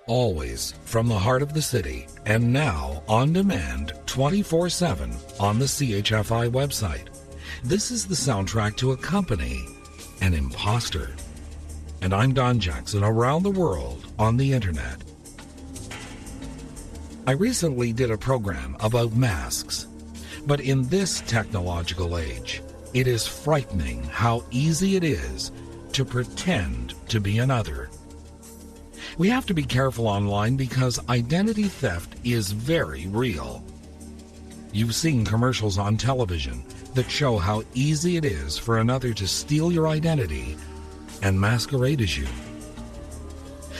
always from the heart of the city, and now on demand 24/7 on the CHFI website. This is the soundtrack to accompany an imposter. And I'm Don Jackson, around the world on the internet. I recently did a program about masks, but in this technological age, it is frightening how easy it is to pretend to be another. We have to be careful online because identity theft is very real. You've seen commercials on television that show how easy it is for another to steal your identity and masquerade as you.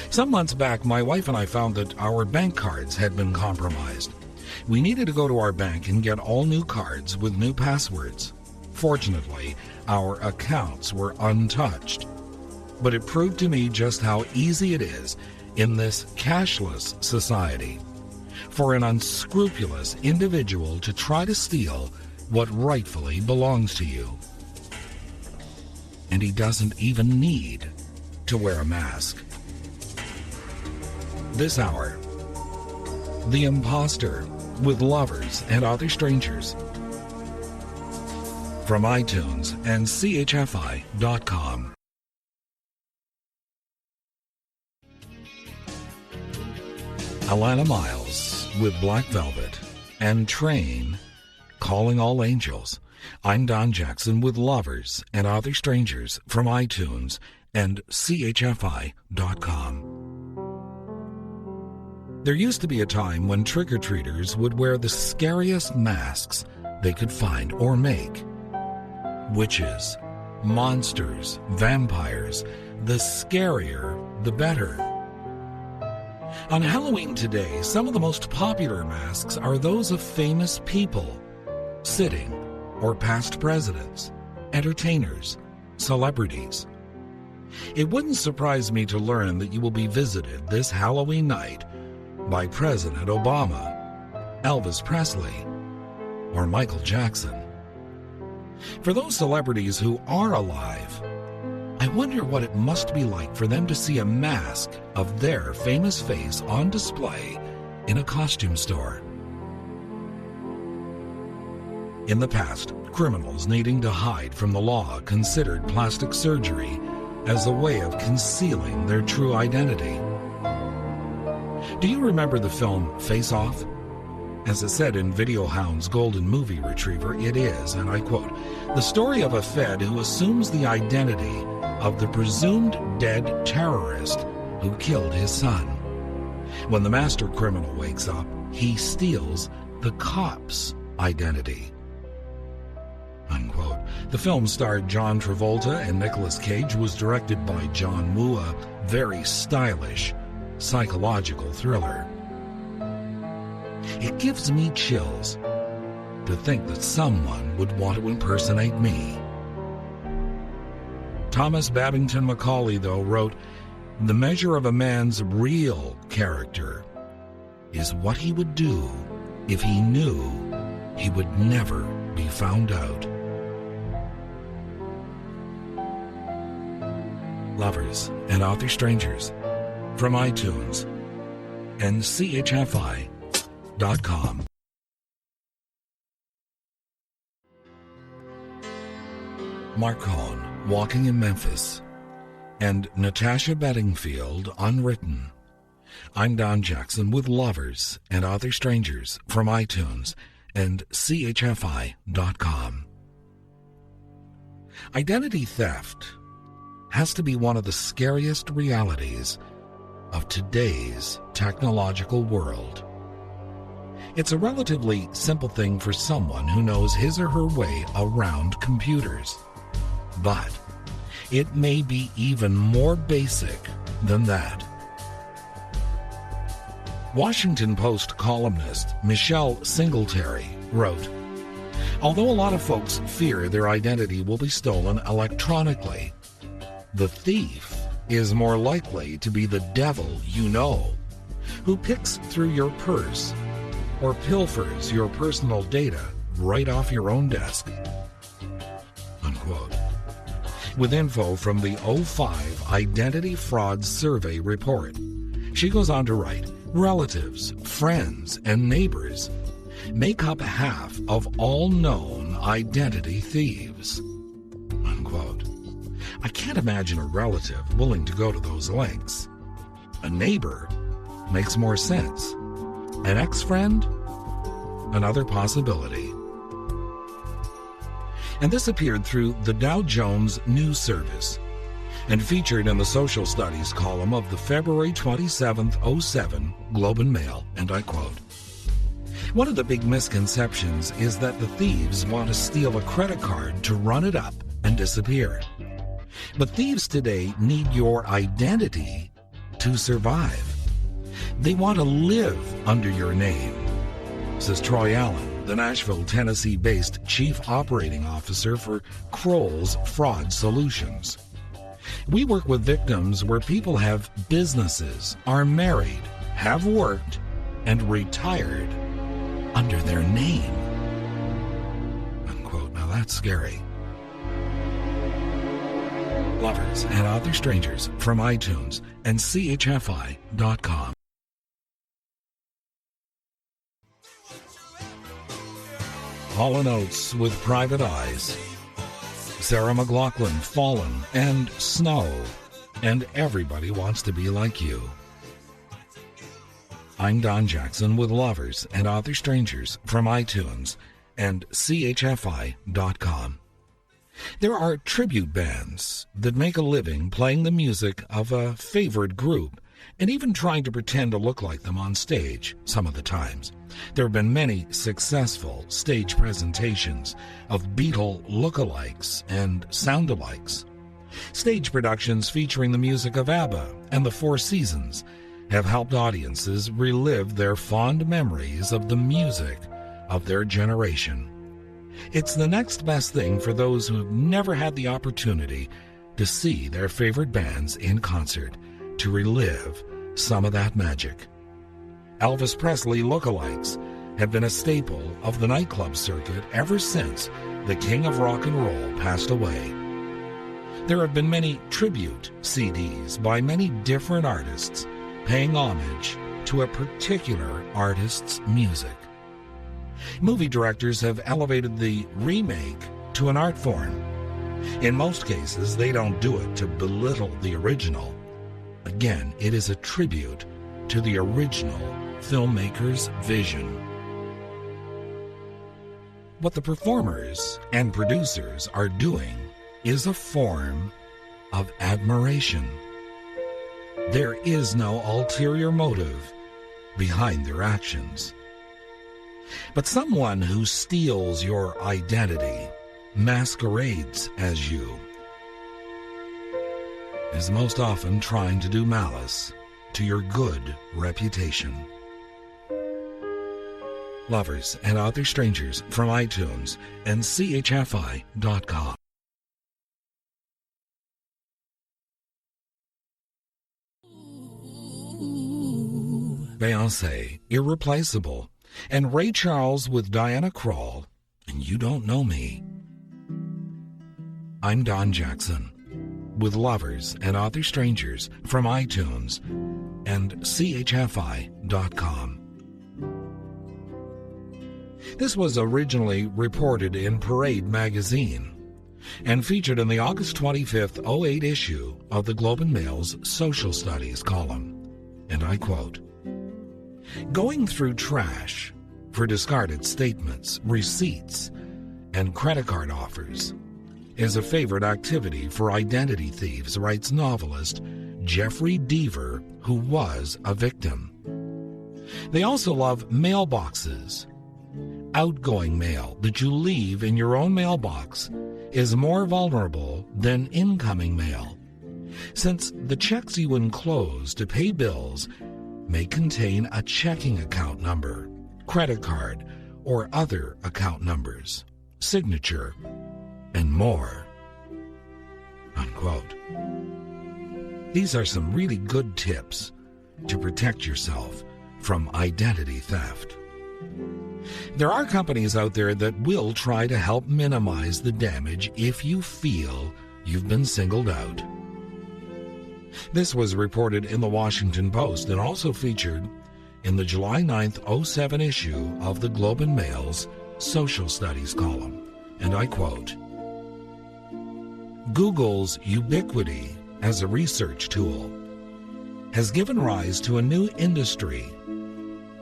Some months back, my wife and I found that our bank cards had been compromised. We needed to go to our bank and get all new cards with new passwords. Fortunately, our accounts were untouched. But it proved to me just how easy it is in this cashless society for an unscrupulous individual to try to steal what rightfully belongs to you. And he doesn't even need to wear a mask. This hour, The Imposter with Lovers and Other Strangers. From iTunes and CHFI.com. Alannah Myles with Black Velvet and Train, Calling All Angels. I'm Don Jackson with Lovers and Other Strangers from iTunes and CHFI.com. There used to be a time when trick-or-treaters would wear the scariest masks they could find or make. Witches, monsters, vampires, the scarier the better. On Halloween today, some of the most popular masks are those of famous people, sitting or past presidents, entertainers, celebrities. It wouldn't surprise me to learn that you will be visited this Halloween night by President Obama, Elvis Presley, or Michael Jackson. For those celebrities who are alive, I wonder what it must be like for them to see a mask of their famous face on display in a costume store. In the past, criminals needing to hide from the law considered plastic surgery as a way of concealing their true identity. Do you remember the film Face Off? As it said in Videohound's Golden Movie Retriever, it is, and I quote, the story of a Fed who assumes the identity of the presumed dead terrorist who killed his son. When the master criminal wakes up, he steals the cop's identity. Unquote. The film starred John Travolta and Nicolas Cage, was directed by John Woo, a very stylish psychological thriller. It gives me chills to think that someone would want to impersonate me. Thomas Babington Macaulay, though, wrote, "The measure of a man's real character is what he would do if he knew he would never be found out." Lovers and Other Strangers from iTunes and CHFI.com. Marc Cohn, Walking in Memphis, and Natasha Bedingfield, Unwritten. I'm Don Jackson with Lovers and Other Strangers from iTunes and CHFI.com. Identity theft has to be one of the scariest realities of today's technological world. It's a relatively simple thing for someone who knows his or her way around computers. But it may be even more basic than that. Washington Post columnist Michelle Singletary wrote, "Although a lot of folks fear their identity will be stolen electronically, the thief is more likely to be the devil you know, who picks through your purse or pilfers your personal data right off your own desk." Unquote. With info from the 05 Identity Fraud Survey Report, She goes on to write, relatives, friends, and neighbors make up half of all known identity thieves. Unquote. I can't imagine a relative willing to go to those lengths. A neighbor makes more sense. An ex-friend? Another possibility. And this appeared through the Dow Jones News Service and featured in the social studies column of the February 27, 07 Globe and Mail, and I quote, "One of the big misconceptions is that the thieves want to steal a credit card to run it up and disappear. But thieves today need your identity to survive. They want to live under your name," says Troy Allen, the Nashville, Tennessee-based Chief Operating Officer for Krall's Fraud Solutions. "We work with victims where people have businesses, are married, have worked, and retired under their name." Unquote. Now that's scary. Lovers and Other Strangers from iTunes and CHFI.com. Hall & Oates with Private Eyes. Sarah McLachlan, Fallen, and Snow, and Everybody Wants to Be Like You. I'm Don Jackson with Lovers and Other Strangers from iTunes and CHFI.com. There are tribute bands that make a living playing the music of a favored group and even trying to pretend to look like them on stage some of the times. There have been many successful stage presentations of Beatle lookalikes and soundalikes. Stage productions featuring the music of ABBA and the Four Seasons have helped audiences relive their fond memories of the music of their generation. It's the next best thing for those who have never had the opportunity to see their favorite bands in concert, to relive some of that magic. Elvis Presley lookalikes have been a staple of the nightclub circuit ever since the king of rock and roll passed away. There have been many tribute CDs by many different artists paying homage to a particular artist's music. Movie directors have elevated the remake to an art form. In most cases, they don't do it to belittle the original. Again, it is a tribute to the original filmmaker's vision. What the performers and producers are doing is a form of admiration. There is no ulterior motive behind their actions. But someone who steals your identity, masquerades as you, is most often trying to do malice to your good reputation. Lovers and Other Strangers from iTunes and CHFI.com. Beyonce, Irreplaceable, and Ray Charles with Diana Krall, and You Don't Know Me. I'm Don Jackson with Lovers and Other Strangers from iTunes and CHFI.com. This was originally reported in Parade magazine and featured in the August 25th 08 issue of the Globe and Mail's Social Studies column, and I quote, "Going through trash for discarded statements, receipts, and credit card offers is a favorite activity for identity thieves," writes novelist Jeffrey Deaver, who was a victim. They also love mailboxes. Outgoing mail that you leave in your own mailbox is more vulnerable than incoming mail, since the checks you enclose to pay bills may contain a checking account number, credit card, or other account numbers, signature, and more. Unquote. These are some really good tips to protect yourself from identity theft. There are companies out there that will try to help minimize the damage if you feel you've been singled out. This was reported in the Washington Post and also featured in the July 9th, 07 issue of the Globe and Mail's Social Studies column. And I quote, "Google's ubiquity as a research tool has given rise to a new industry,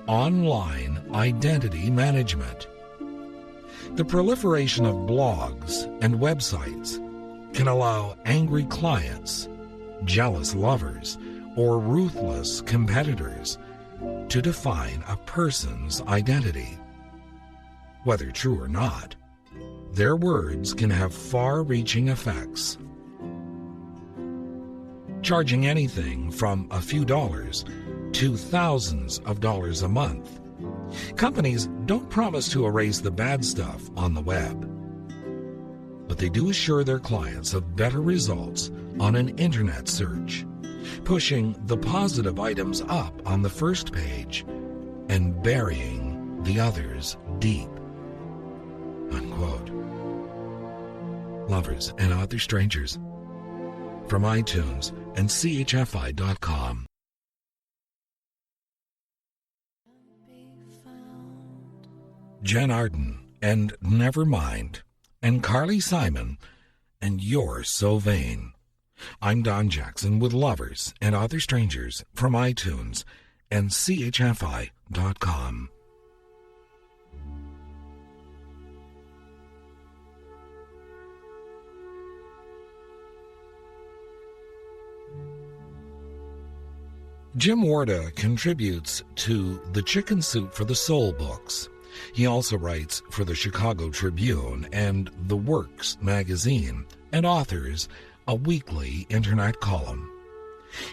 online identity management. The proliferation of blogs and websites can allow angry clients, jealous lovers, or ruthless competitors to define a person's identity. Whether true or not, their words can have far-reaching effects. Charging anything from a few dollars to thousands of dollars a month, companies don't promise to erase the bad stuff on the web, but they do assure their clients of better results on an internet search, pushing the positive items up on the first page and burying the others deep." Unquote. Lovers and Other Strangers from iTunes and CHFI.com. Jann Arden and Nevermind and Carly Simon and You're So Vain. I'm Don Jackson with Lovers and Other Strangers from iTunes and CHFI.com. Jim Warda contributes to the Chicken Soup for the Soul books. He also writes for the Chicago Tribune and The Works magazine and authors a weekly internet column.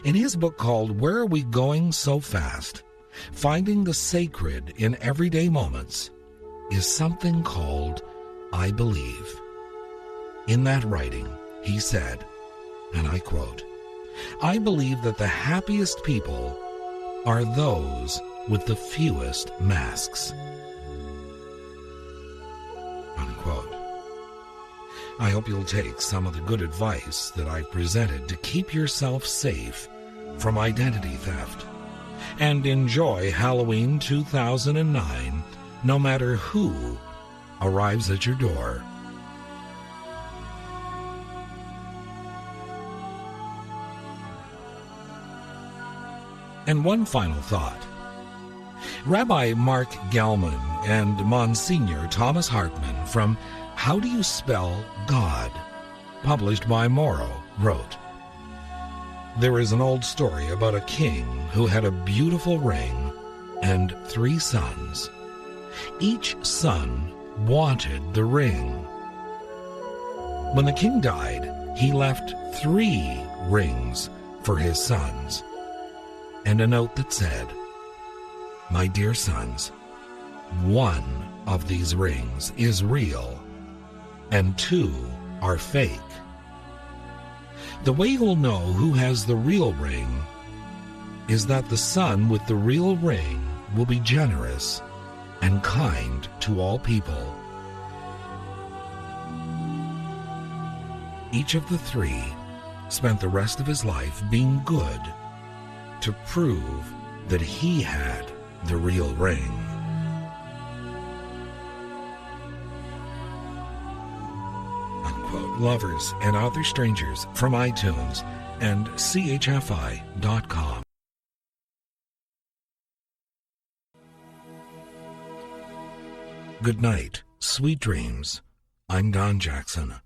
In his book called Where Are We Going So Fast? Finding the Sacred in Everyday Moments is something called I Believe. In that writing, he said, and I quote, "I believe that the happiest people are those with the fewest masks." Unquote. I hope you'll take some of the good advice that I've presented to keep yourself safe from identity theft and enjoy Halloween 2009 no matter who arrives at your door. And one final thought. Rabbi Marc Gelman and Monsignor Thomas Hartman from How Do You Spell God, published by Morrow, wrote, "There is an old story about a king who had a beautiful ring and 3 sons. Each son wanted the ring. When the king died, he left 3 rings for his sons, and a note that said, 'My dear sons, one of these rings is real, and 2 are fake. The way you'll know who has the real ring is that the son with the real ring will be generous and kind to all people. Each of the 3 spent the rest of his life being good to prove that he had the real ring." Unquote. Lovers and Other Strangers from iTunes and CHFI.com. Good night, sweet dreams. I'm Don Jackson.